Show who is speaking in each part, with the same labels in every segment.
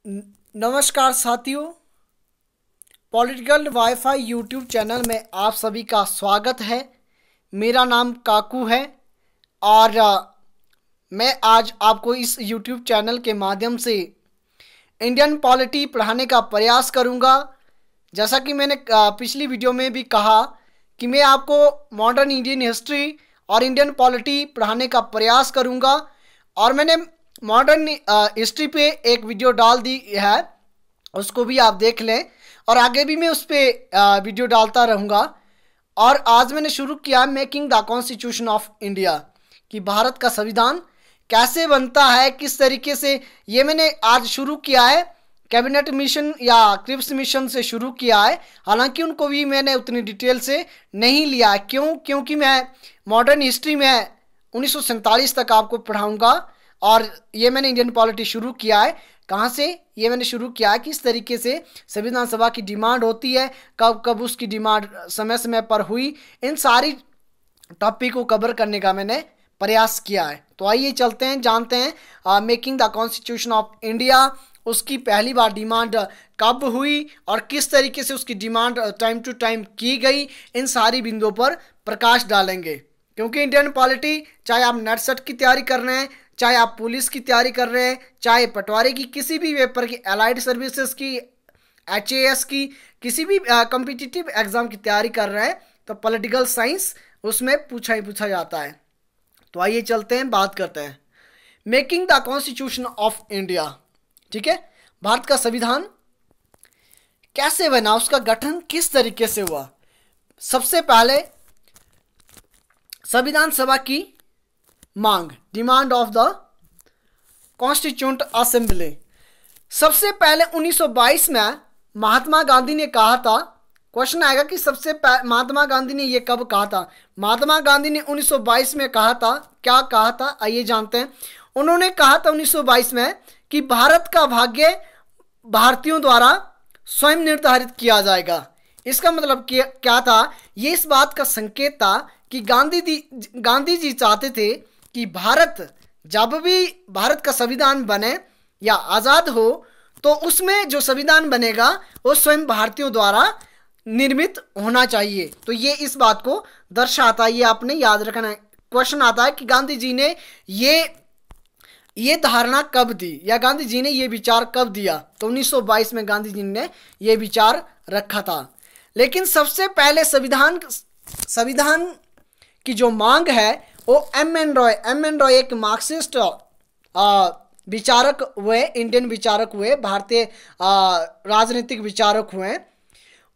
Speaker 1: नमस्कार साथियों, political wifi YouTube channel में आप सभी का स्वागत है। मेरा नाम काकू है और मैं आज आपको इस यूट्यूब चैनल के माध्यम से इंडियन पॉलिटी पढ़ाने का प्रयास करूंगा। जैसा कि मैंने पिछली वीडियो में भी कहा कि मैं आपको मॉडर्न इंडियन हिस्ट्री और इंडियन पॉलिटी पढ़ाने का प्रयास करूंगा और मैंने मॉडर्न हिस्ट्री पे एक वीडियो डाल दी है, उसको भी आप देख लें और आगे भी मैं उस पर वीडियो डालता रहूँगा। और आज मैंने शुरू किया making the constitution of India, कि भारत का संविधान कैसे बनता है, किस तरीके से। ये मैंने आज शुरू किया है, कैबिनेट मिशन या क्रिप्स मिशन से शुरू किया है। हालांकि उनको भी मैंने उतनी डिटेल से नहीं लिया है। क्योंकि मैं मॉडर्न हिस्ट्री में 1947 तक आपको पढ़ाऊँगा और ये मैंने इंडियन पॉलिटी शुरू किया है। कहाँ से ये मैंने शुरू किया है, किस तरीके से संविधान सभा की डिमांड होती है, कब कब उसकी डिमांड समय समय पर हुई, इन सारी टॉपिक को कवर करने का मैंने प्रयास किया है। तो आइए चलते हैं, जानते हैं making the constitution of India, उसकी पहली बार डिमांड कब हुई और किस तरीके से उसकी डिमांड टाइम टू टाइम की गई। इन सारी बिंदुओं पर प्रकाश डालेंगे, क्योंकि इंडियन पॉलिटी, चाहे आप नेट सेट की तैयारी कर रहे हैं, चाहे आप पुलिस की तैयारी कर रहे हैं, चाहे पटवारी की, किसी भी पेपर की, अलाइड सर्विसेज की, HAS की, किसी भी कॉम्पिटिटिव एग्जाम की तैयारी कर रहे हैं, तो पॉलिटिकल साइंस उसमें पूछा ही पूछा जाता है। तो आइए चलते हैं, बात करते हैं making the constitution of India. ठीक है, भारत का संविधान कैसे बना, उसका गठन किस तरीके से हुआ। सबसे पहले संविधान सभा की मांग, demand of the constituent assembly. सबसे पहले 1922 में महात्मा गांधी ने कहा था। क्वेश्चन आएगा कि सबसे महात्मा गांधी ने ये कब कहा था। महात्मा गांधी ने 1922 में कहा था। क्या कहा था, आइए जानते हैं। उन्होंने कहा था 1922 में कि भारत का भाग्य भारतीयों द्वारा स्वयं निर्धारित किया जाएगा। इसका मतलब क्या था, ये इस बात का संकेत था कि गांधी जी चाहते थे कि भारत, जब भी भारत का संविधान बने या आज़ाद हो, तो उसमें जो संविधान बनेगा वो स्वयं भारतीयों द्वारा निर्मित होना चाहिए। तो ये इस बात को दर्शाता है, ये आपने याद रखना है। क्वेश्चन आता है कि गांधी जी ने ये धारणा कब दी, या गांधी जी ने ये विचार कब दिया। तो 1922 में गांधी जी ने ये विचार रखा था। लेकिन सबसे पहले संविधान की जो मांग है वो एम एन रॉय एक मार्क्सिस्ट विचारक हुए, इंडियन विचारक हुए, भारतीय राजनीतिक विचारक हुए।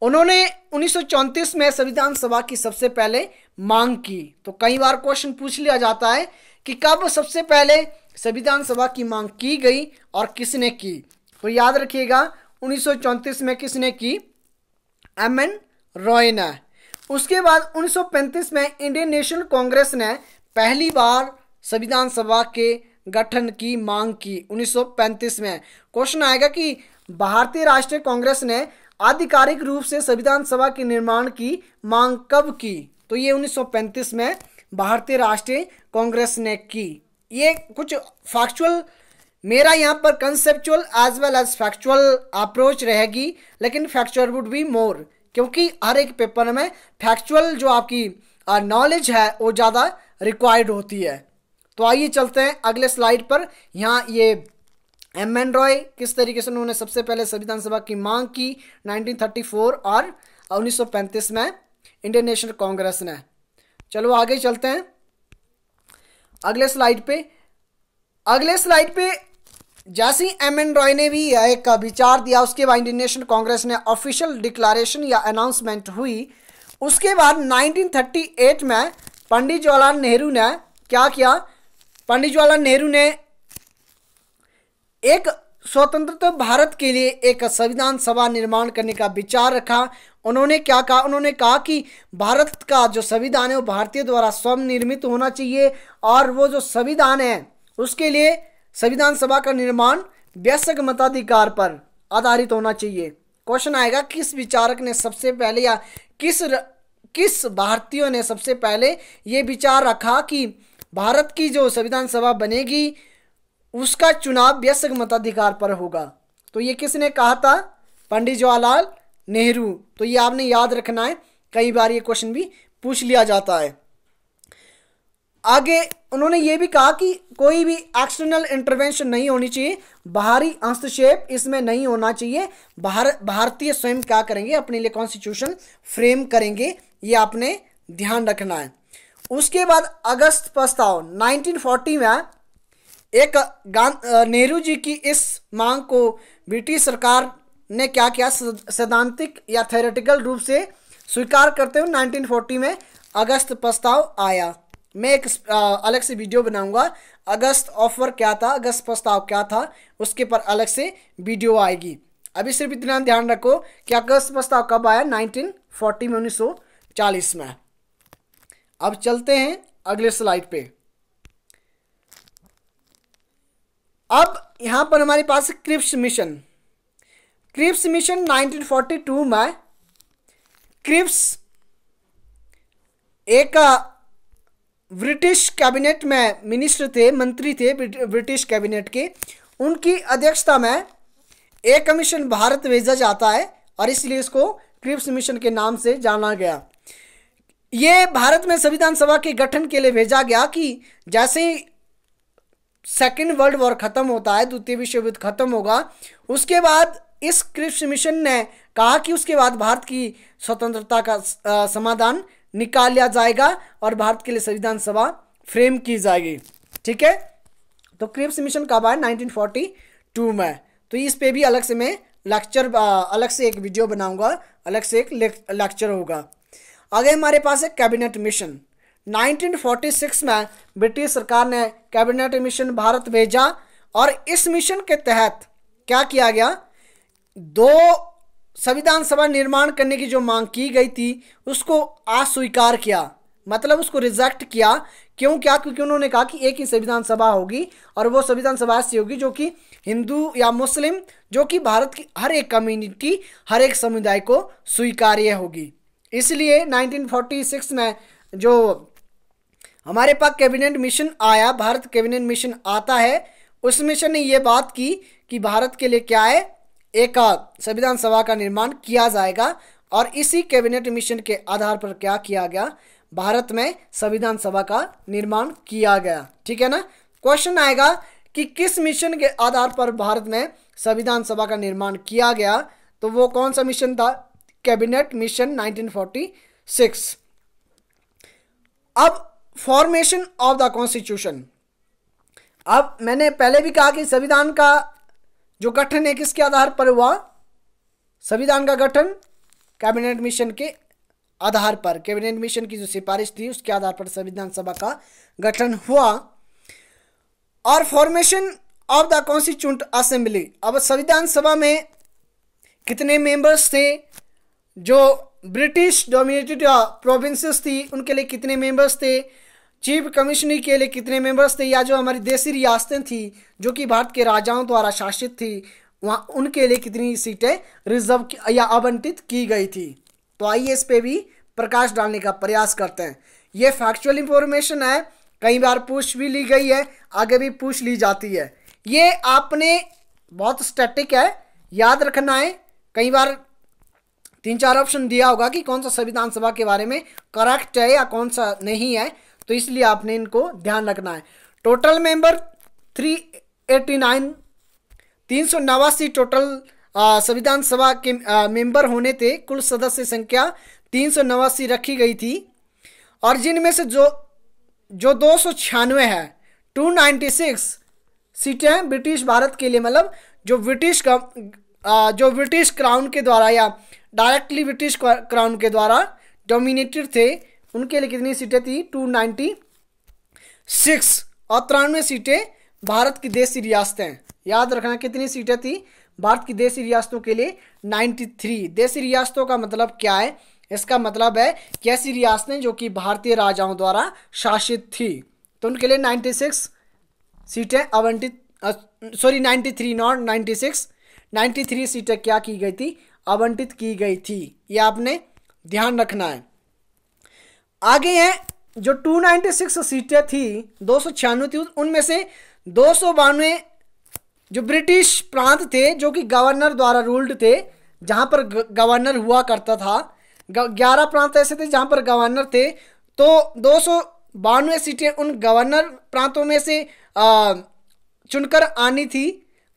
Speaker 1: उन्होंने 1934 में संविधान सभा की सबसे पहले मांग की। तो कई बार क्वेश्चन पूछ लिया जाता है कि कब सबसे पहले संविधान सभा की मांग की गई और किसने की। तो याद रखिएगा, 1934 में किसने की, एम एन रॉय ने। उसके बाद 1935 में इंडियन नेशनल कांग्रेस ने पहली बार संविधान सभा के गठन की मांग की 1935 में। क्वेश्चन आएगा कि भारतीय राष्ट्रीय कांग्रेस ने आधिकारिक रूप से संविधान सभा के निर्माण की मांग कब की। तो ये 1935 में भारतीय राष्ट्रीय कांग्रेस ने की। ये कुछ फैक्चुअल, मेरा यहाँ पर conceptual as well as factual approach रहेगी, लेकिन फैक्चुअल वुड बी मोर, क्योंकि हर एक पेपर में फैक्चुअल जो आपकी नॉलेज है वो ज़्यादा रिक्वायर्ड होती है। तो आइए चलते हैं अगले स्लाइड पर। यहाँ ये एम एन रॉय किस तरीके से उन्होंने सबसे पहले संविधान सभा की मांग की 1934 और 1935 में इंडियन नेशनल कांग्रेस ने। चलो आगे चलते हैं अगले स्लाइड पे। जैसे ही एम एन रॉय ने भी एक विचार दिया, उसके बाद इंडियन नेशनल कांग्रेस ने ऑफिशियल डिक्लेरेशन या अनाउंसमेंट हुई। उसके बाद 1938 में पंडित जवाहरलाल नेहरू ने क्या किया, पंडित जवाहरलाल नेहरू ने एक स्वतंत्र भारत के लिए एक संविधान सभा निर्माण करने का विचार रखा। उन्होंने क्या कहा, उन्होंने कहा कि भारत का जो संविधान है वो भारतीय द्वारा स्वयं निर्मित होना चाहिए और वो जो संविधान है उसके लिए संविधान सभा का निर्माण वयस्क मताधिकार पर आधारित होना चाहिए। क्वेश्चन आएगा, किस विचारक ने सबसे पहले या किस भारतीयों ने सबसे पहले ये विचार रखा कि भारत की जो संविधान सभा बनेगी उसका चुनाव वयस्क मताधिकार पर होगा। तो ये किसने कहा था? पंडित जवाहरलाल नेहरू। तो ये आपने याद रखना है, कई बार ये क्वेश्चन भी पूछ लिया जाता है। आगे उन्होंने ये भी कहा कि कोई भी एक्सटर्नल इंटरवेंशन नहीं होनी चाहिए, बाहरी हस्तक्षेप इसमें नहीं होना चाहिए। भारतीय स्वयं क्या करेंगे? अपने लिए कॉन्स्टिट्यूशन फ्रेम करेंगे, ये आपने ध्यान रखना है। उसके बाद अगस्त प्रस्ताव 1940 में एक नेहरू जी की इस मांग को ब्रिटिश सरकार ने क्या किया? सैद्धांतिक या थ्योरेटिकल रूप से स्वीकार करते हुए 1940 में अगस्त प्रस्ताव आया। मैं एक अलग से वीडियो बनाऊंगा, अगस्त ऑफर क्या था, अगस्त प्रस्ताव क्या था, उसके पर अलग से वीडियो आएगी। अभी सिर्फ इतना ध्यान रखो कि अगस्त प्रस्ताव कब आया? 1940 में, 1940 में। अब चलते हैं अगले स्लाइड पे। अब यहां पर हमारे पास क्रिप्स मिशन। क्रिप्स मिशन 1942 में क्रिप्स एक ब्रिटिश कैबिनेट में मिनिस्टर थे, मंत्री थे ब्रिटिश कैबिनेट के। उनकी अध्यक्षता में एक कमीशन भारत भेजा जाता है और इसलिए इसको क्रिप्स मिशन के नाम से जाना गया। ये भारत में संविधान सभा के गठन के लिए भेजा गया कि जैसे ही सेकेंड वर्ल्ड वॉर खत्म होता है, द्वितीय विश्व युद्ध खत्म होगा, उसके बाद इस क्रिप्स मिशन ने कहा कि उसके बाद भारत की स्वतंत्रता का समाधान निकाल लिया जाएगा और भारत के लिए संविधान सभा फ्रेम की जाएगी। ठीक है, तो क्रिप्स मिशन कब आया? 1942 में। तो इस पे भी अलग से मैं लेक्चर, अलग से एक वीडियो बनाऊंगा, अलग से एक लेक्चर होगा। आगे हमारे पास है कैबिनेट मिशन। 1946 में ब्रिटिश सरकार ने कैबिनेट मिशन भारत भेजा और इस मिशन के तहत क्या किया गया? 2 संविधान सभा निर्माण करने की जो मांग की गई थी उसको अस्वीकार किया, मतलब उसको रिजेक्ट किया। क्यों? क्योंकि उन्होंने कहा कि एक ही संविधान सभा होगी और वो संविधान सभा ऐसी होगी जो कि हिंदू या मुस्लिम, जो कि भारत की हर एक कम्युनिटी, हर एक समुदाय को स्वीकार्य होगी। इसलिए 1946 में जो हमारे पास कैबिनेट मिशन आया, भारत कैबिनेट मिशन आता है, उस मिशन ने ये बात की कि भारत के लिए क्या है? एक संविधान सभा का निर्माण किया जाएगा और इसी कैबिनेट मिशन के आधार पर क्या किया गया? भारत में संविधान सभा का निर्माण किया गया। ठीक है ना? क्वेश्चन आएगा कि किस मिशन के आधार पर भारत में संविधान सभा का निर्माण किया गया, तो वो कौन सा मिशन था? Cabinet mission 1946। अब फॉर्मेशन ऑफ द कॉन्स्टिट्यूशन। अब मैंने पहले भी कहा कि संविधान का जो गठन है किसके आधार पर हुआ? संविधान का गठन कैबिनेट मिशन के आधार पर, कैबिनेट मिशन की जो सिफारिश थी उसके आधार पर संविधान सभा का गठन हुआ। और formation of the constituent assembly. अब संविधान सभा में कितने मेंबर्स थे? जो ब्रिटिश डोमिनेटेड प्रोविंसेस थी उनके लिए कितने मेंबर्स थे? चीफ कमिश्नर के लिए कितने मेंबर्स थे? या जो हमारी देसी रियासतें थी जो कि भारत के राजाओं द्वारा शासित थी, वहाँ उनके लिए कितनी सीटें रिजर्व या आवंटित की गई थी? तो आइए इस पे भी प्रकाश डालने का प्रयास करते हैं। ये फैक्चुअल इंफॉर्मेशन है, कई बार पूछ भी ली गई है, आगे भी पूछ ली जाती है। ये आपने बहुत स्टैटिक है, याद रखना है। कई बार 3-4 ऑप्शन दिया होगा कि कौन सा संविधान सभा के बारे में करेक्ट है या कौन सा नहीं है, तो इसलिए आपने इनको ध्यान रखना है। टोटल मेंबर 389, 389 टोटल संविधान सभा के मेंबर होने थे। कुल सदस्य संख्या 389 रखी गई थी और जिनमें से जो 296 है, 296 सीटें ब्रिटिश भारत के लिए, मतलब जो ब्रिटिश क्राउन के द्वारा या डायरेक्टली ब्रिटिश क्राउन के द्वारा डोमिनेटेड थे, उनके लिए कितनी सीटें थी? 296। और 93 सीटें भारत की देसी रियासतें। याद रखना कितनी सीटें थी भारत की देसी रियासतों के लिए? 93। देसी रियासतों का मतलब क्या है? इसका मतलब है कि ऐसी रियासतें जो कि भारतीय राजाओं द्वारा शासित थी, तो उनके लिए 96 सीटें आवंटित, 93 नॉट 96, 93 सीटें क्या की गई थी? आवंटित की गई थी। यह आपने ध्यान रखना है। आगे है जो 296 सीटें थी, 296 थी, उनमें से 292 जो ब्रिटिश प्रांत थे जो कि गवर्नर द्वारा रूल्ड थे, जहाँ पर गवर्नर हुआ करता था, 11 प्रांत ऐसे थे जहाँ पर गवर्नर थे। तो 292 सीटें उन गवर्नर प्रांतों में से चुनकर आनी थी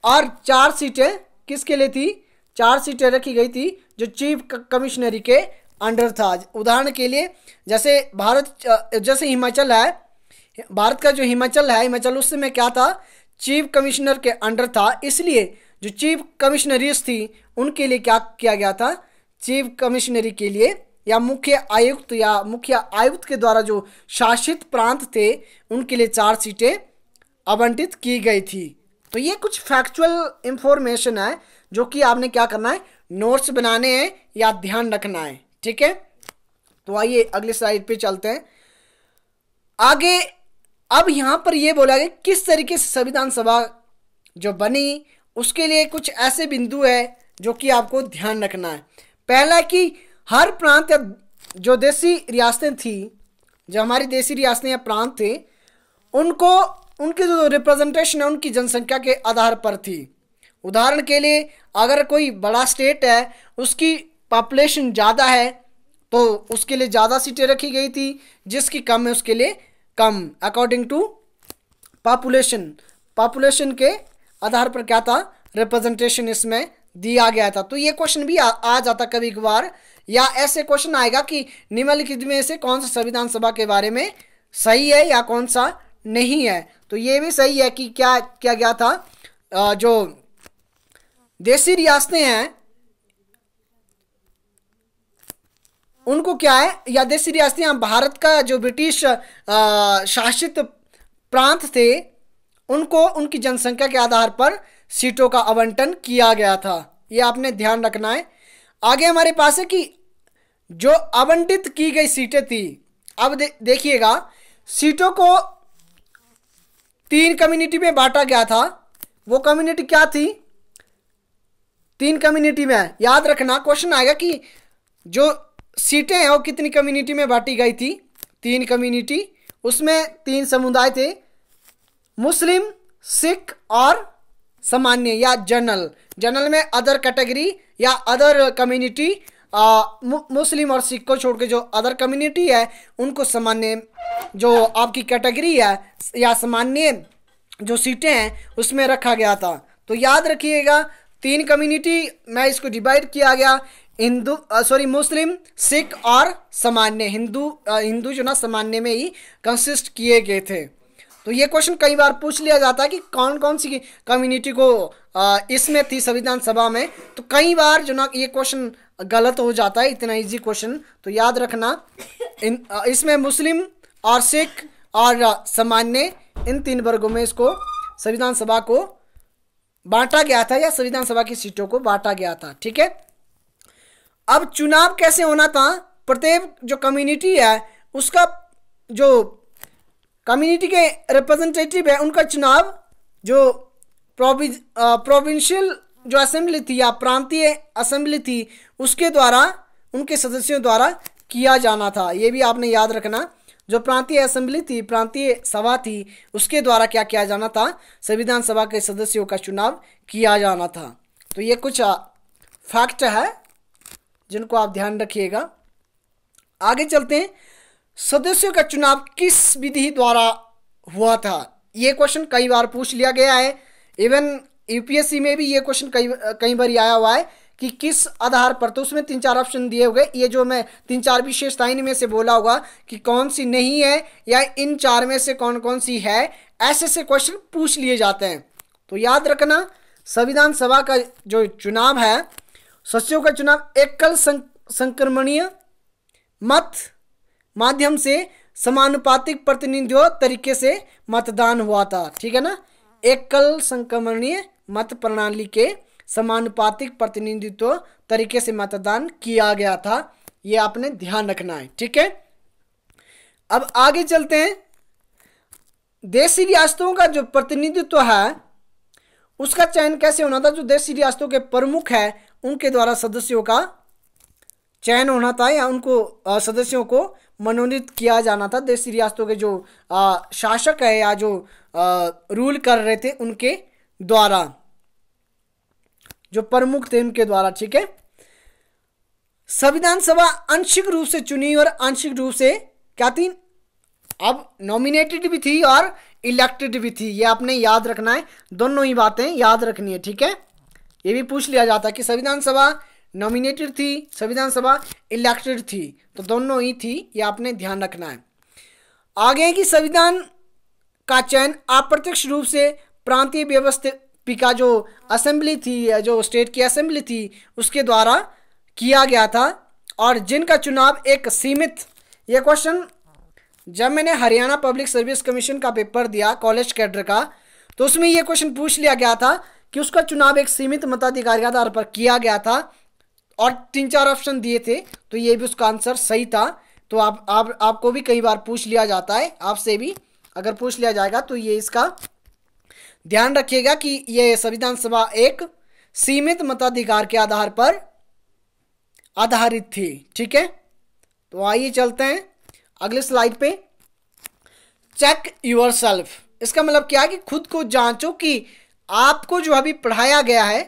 Speaker 1: और 4 सीटें किसके लिए थी? 4 सीटें रखी गई थी जो चीफ कमिश्नरी के अंडर था। उदाहरण के लिए जैसे जैसे हिमाचल है, भारत का जो हिमाचल है, हिमाचल उस समय क्या था? चीफ कमिश्नर के अंडर था। इसलिए जो चीफ कमिश्नरीज थी उनके लिए क्या किया गया था? चीफ कमिश्नरी के लिए या मुख्य आयुक्त के द्वारा जो शासित प्रांत थे उनके लिए 4 सीटें आवंटित की गई थी। तो ये कुछ फैक्चुअल इंफॉर्मेशन है जो कि आपने क्या करना है? नोट्स बनाने हैं या ध्यान रखना है। ठीक है, तो आइए अगले स्लाइड पे चलते हैं आगे। अब यहां पर यह बोला गया किस तरीके से संविधान सभा जो बनी, उसके लिए कुछ ऐसे बिंदु है जो कि आपको ध्यान रखना है। पहला कि हर प्रांत या जो देसी रियासतें थी, जो हमारी देसी रियासतें या प्रांत थे, उनको उनकी जो रिप्रेजेंटेशन है उनकी जनसंख्या के आधार पर थी। उदाहरण के लिए अगर कोई बड़ा स्टेट है, उसकी पॉपुलेशन ज़्यादा है तो उसके लिए ज़्यादा सीटें रखी गई थी, जिसकी कम है उसके लिए कम, अकॉर्डिंग टू पॉपुलेशन के आधार पर क्या था? रिप्रेजेंटेशन इसमें दिया गया था। तो ये क्वेश्चन भी आ जाता कभी कभार, या ऐसे क्वेश्चन आएगा कि निम्नलिखित में से कौन सा संविधान सभा के बारे में सही है या कौन सा नहीं है। तो ये भी सही है कि क्या किया गया था, जो देसी रियासतें हैं उनको क्या है, या देसी रियासतें भारत का जो ब्रिटिश शासित प्रांत थे उनको उनकी जनसंख्या के आधार पर सीटों का आवंटन किया गया था। ये आपने ध्यान रखना है। आगे हमारे पास है कि जो आवंटित की गई सीटें थी, अब देखिएगा सीटों को 3 कम्युनिटी में बांटा गया था। वो कम्युनिटी क्या थी? 3 कम्युनिटी में, याद रखना क्वेश्चन आएगा कि जो सीटें हैं वो कितनी कम्युनिटी में बांटी गई थी? 3 कम्युनिटी, उसमें 3 समुदाय थे, मुस्लिम, सिख और सामान्य या जनरल में अदर कैटेगरी या अदर कम्युनिटी, मुस्लिम और सिख को छोड़ के जो अदर कम्युनिटी है उनको सामान्य जो आपकी कैटेगरी है या सामान्य जो सीटें हैं उसमें रखा गया था। तो याद रखिएगा 3 कम्युनिटी में इसको डिवाइड किया गया, मुस्लिम, सिख और सामान्य। हिंदू जो ना सामान्य में ही कंसिस्ट किए गए थे। तो ये क्वेश्चन कई बार पूछ लिया जाता है कि कौन कौन सी कम्युनिटी को इसमें थी संविधान सभा में। तो कई बार जो ना ये क्वेश्चन गलत हो जाता है, इतना इजी क्वेश्चन। तो याद रखना इसमें मुस्लिम और सिख और सामान्य, इन 3 वर्गों में इसको संविधान सभा को बांटा गया था या संविधान सभा की सीटों को बांटा गया था। ठीक है, अब चुनाव कैसे होना था? प्रत्येक जो कम्युनिटी है उसका जो कम्युनिटी के रिप्रेजेंटेटिव है उनका चुनाव जो प्रोविंशियल जो असेंबली थी या प्रांतीय असेंबली थी उसके द्वारा, उनके सदस्यों द्वारा किया जाना था। ये भी आपने याद रखना, जो प्रांतीय असेंबली थी, प्रांतीय सभा थी, उसके द्वारा क्या किया जाना था? संविधान सभा के सदस्यों का चुनाव किया जाना था। तो ये कुछ फैक्ट है जिनको आप ध्यान रखिएगा। आगे चलते हैं, सदस्यों का चुनाव किस विधि द्वारा हुआ था? ये क्वेश्चन कई बार पूछ लिया गया है। इवन यूपीएससी में भी ये क्वेश्चन कई बार आया हुआ है कि किस आधार पर। तो उसमें 3-4 ऑप्शन दिए हुए, ये जो मैं 3-4 विशेषताएं में से बोला होगा कि कौन सी नहीं है या इन 4 में से कौन कौन सी है, ऐसे क्वेश्चन पूछ लिए जाते हैं। तो याद रखना संविधान सभा का जो चुनाव है, सदस्यों का चुनाव एकल संक्रमणीय मत माध्यम से समानुपातिक प्रतिनिधित्व तरीके से मतदान हुआ था। ठीक है ना, एकल संक्रमणीय मत प्रणाली के समानुपातिक प्रतिनिधित्व तरीके से मतदान किया गया था। ये आपने ध्यान रखना है। ठीक है, अब आगे चलते हैं। देशी रियासतों का जो प्रतिनिधित्व है उसका चयन कैसे होना था? जो देशी रियासतों के प्रमुख है उनके द्वारा सदस्यों का चयन होना था या उनको सदस्यों को मनोनीत किया जाना था। देशी रियासतों के जो शासक है या जो रूल कर रहे थे उनके द्वारा। जो प्रमुख थे उनके द्वारा। ठीक है, संविधान सभा आंशिक रूप से चुनी और आंशिक रूप से क्या थी, अब नॉमिनेटेड भी थी और इलेक्टेड भी थी। ये आपने याद रखना है, दोनों ही बातें याद रखनी है। ठीक है, ये भी पूछ लिया जाता है कि संविधान सभा नॉमिनेटेड थी, संविधान सभा इलेक्टेड थी, तो दोनों ही थी, ये आपने ध्यान रखना है। आगे है कि संविधान का चयन अप्रत्यक्ष रूप से प्रांतीय व्यवस्थिका जो असेंबली थी, जो स्टेट की असेंबली थी, उसके द्वारा किया गया था, और जिनका चुनाव एक सीमित, ये क्वेश्चन जब मैंने हरियाणा पब्लिक सर्विस कमीशन का पेपर दिया कॉलेज कैडर का, तो उसमें यह क्वेश्चन पूछ लिया गया था कि उसका चुनाव एक सीमित मताधिकार के आधार पर किया गया था, और 3-4 ऑप्शन दिए थे, तो ये भी उसका आंसर सही था। तो आपको भी कई बार पूछ लिया जाता है, आपसे भी अगर पूछ लिया जाएगा तो ये इसका ध्यान रखिएगा कि ये संविधान सभा एक सीमित मताधिकार के आधार पर आधारित थी। ठीक है, तो आइए चलते हैं अगले स्लाइड पे। चेक योर सेल्फ, इसका मतलब क्या है कि खुद को जांचो कि आपको जो अभी पढ़ाया गया है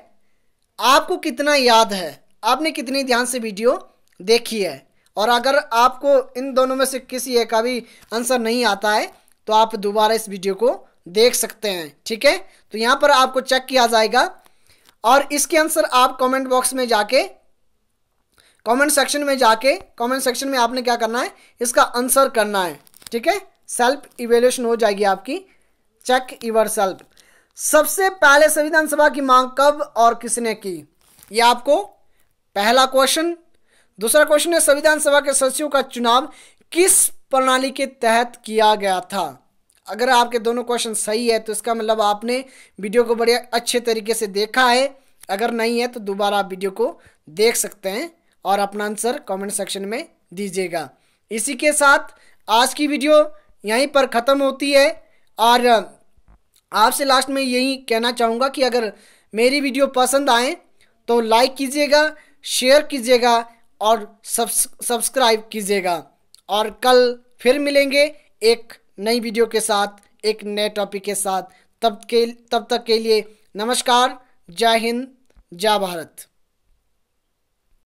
Speaker 1: आपको कितना याद है, आपने कितनी ध्यान से वीडियो देखी है, और अगर आपको इन दोनों में से किसी एक का भी आंसर नहीं आता है तो आप दोबारा इस वीडियो को देख सकते हैं। ठीक है, तो यहाँ पर आपको चेक किया जाएगा, और इसके आंसर आप कमेंट बॉक्स में जाके, कमेंट सेक्शन में जाके, कमेंट सेक्शन में आपने क्या करना है, इसका आंसर करना है। ठीक है, सेल्फ इवेल्युएशन हो जाएगी आपकी, चेक योर सेल्फ। सबसे पहले संविधान सभा की मांग कब और किसने की, ये आपको पहला क्वेश्चन। दूसरा क्वेश्चन है संविधान सभा के सदस्यों का चुनाव किस प्रणाली के तहत किया गया था। अगर आपके दोनों क्वेश्चन सही है तो इसका मतलब आपने वीडियो को बड़े अच्छे तरीके से देखा है, अगर नहीं है तो दोबारा आप वीडियो को देख सकते हैं और अपना आंसर कमेंट सेक्शन में दीजिएगा। इसी के साथ आज की वीडियो यहीं पर ख़त्म होती है, और आपसे लास्ट में यही कहना चाहूँगा कि अगर मेरी वीडियो पसंद आए तो लाइक कीजिएगा, शेयर कीजिएगा और सब्सक्राइब कीजिएगा। और कल फिर मिलेंगे एक नई वीडियो के साथ, एक नए टॉपिक के साथ। तब तक के लिए नमस्कार, जय हिंद, जय भारत।